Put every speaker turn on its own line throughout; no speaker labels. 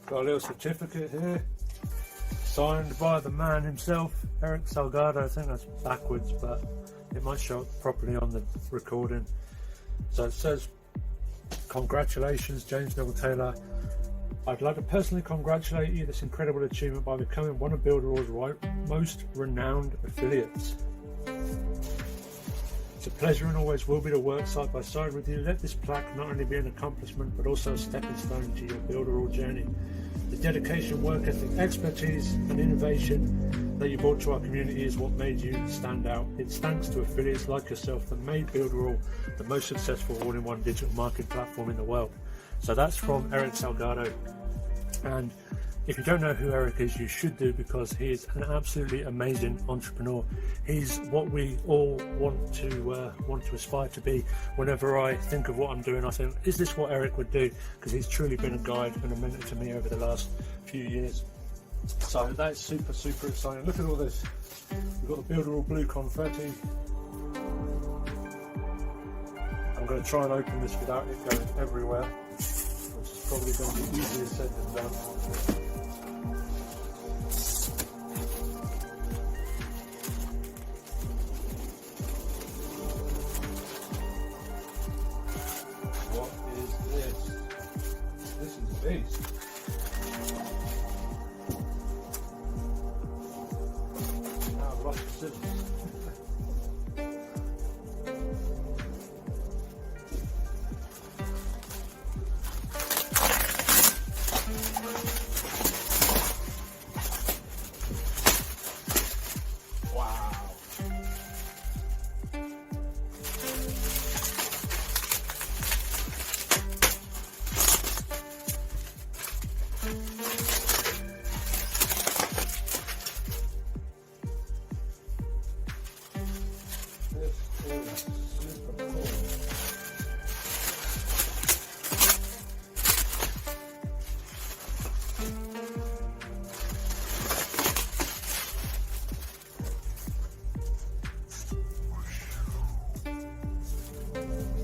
Got a little certificate here, signed by the man himself, Eric Salgado. I think that's backwards, but it might show up properly on the recording. So it says, "Congratulations, James Neville Taylor. I'd like to personally congratulate you on this incredible achievement by becoming one of Builderall's most renowned affiliates. It's a pleasure and always will be to work side by side with you. Let this plaque not only be an accomplishment but also a stepping stone to your Builderall journey. The dedication, work ethic, expertise and innovation that you brought to our community is what made you stand out. It's thanks to affiliates like yourself that made Builderall the most successful all-in-one digital marketing platform in the world." So that's from Eric Salgado. And if you don't know who Eric is, you should do, because he is an absolutely amazing entrepreneur. He's what we all want to aspire to be. Whenever I think of what I'm doing, I think, is this what Eric would do? Because he's truly been a guide and a mentor to me over the last few years. So that's super, super exciting. Look at all this. We've got the Builderall blue confetti. I'm going to try and open this without it going everywhere, which is probably going to be easier said than done. What is this? This is a beast. Now I've lost the scissors.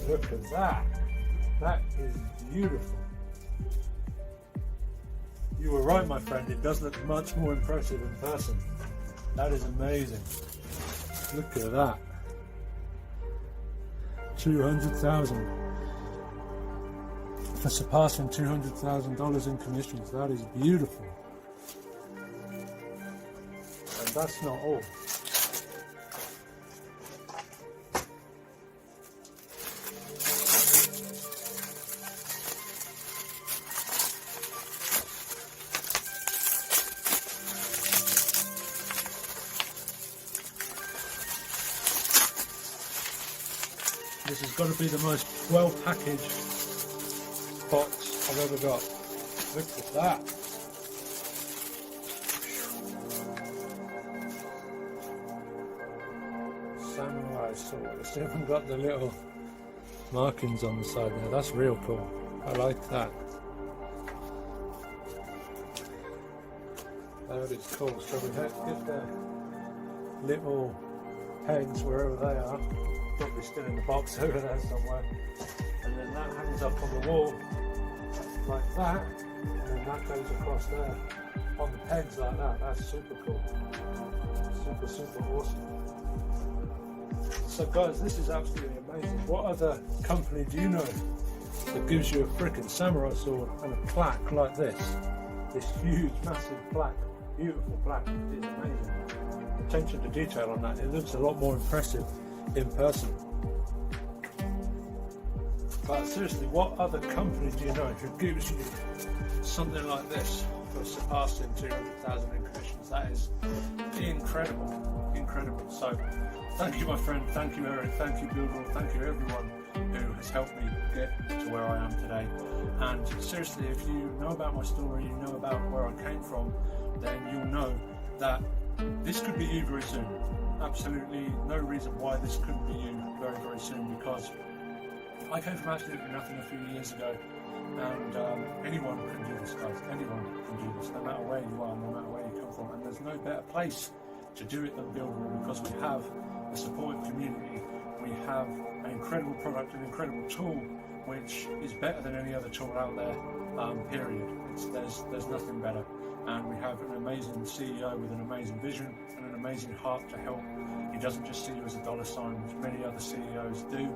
Look at that. That is beautiful. You were right, my friend. It does look much more impressive in person. That is amazing. Look at that. 200,000. For surpassing $200,000 in commissions. That is beautiful. And that's not all. This has got to be the most well packaged box I've ever got. Look at that. Samurai sword. It's even got the little markings on the side there. That's real cool. I like that. That is cool. So we have to get the little pegs wherever they are. Probably still in the box over there somewhere, and then that hangs up on the wall like that, and then that goes across there on the pegs like that. That's super cool, super awesome. So guys, this is absolutely amazing. What other company do you know that gives you a freaking samurai sword and a plaque like this huge massive plaque, beautiful plaque? It's amazing. Attention to detail on that. It looks a lot more impressive in person. But seriously, what other company do you know who gives you something like this for surpassing 200,000 in commissions? That is incredible, incredible. So thank you, my friend, thank you, Eric, thank you, Builderall, thank you everyone who has helped me get to where I am today. And seriously, if you know about my story, you know about where I came from, then you'll know that this could be you very soon. Absolutely no reason why this couldn't be you very, very soon, because I came from absolutely nothing a few years ago, and anyone can do this, guys. Anyone can do this, no matter where you are, no matter where you come from. And there's no better place to do it than Builderall, because we have a supportive community, we have an incredible product, an incredible tool, which is better than any other tool out there. period. There's nothing better. And we have an amazing CEO with an amazing vision and an amazing heart to help. He doesn't just see you as a dollar sign, which many other CEOs do.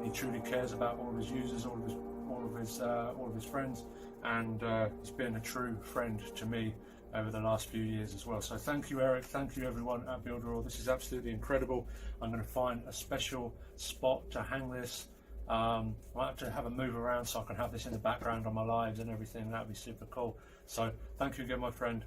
He truly cares about all of his users, all of his friends, and he's been a true friend to me over the last few years as well. So thank you, Eric. Thank you, everyone at Builderall. This is absolutely incredible. I'm going to find a special spot to hang this. I might have to have a move around so I can have this in the background on my lives and everything. That'd be super cool. So thank you again, my friend.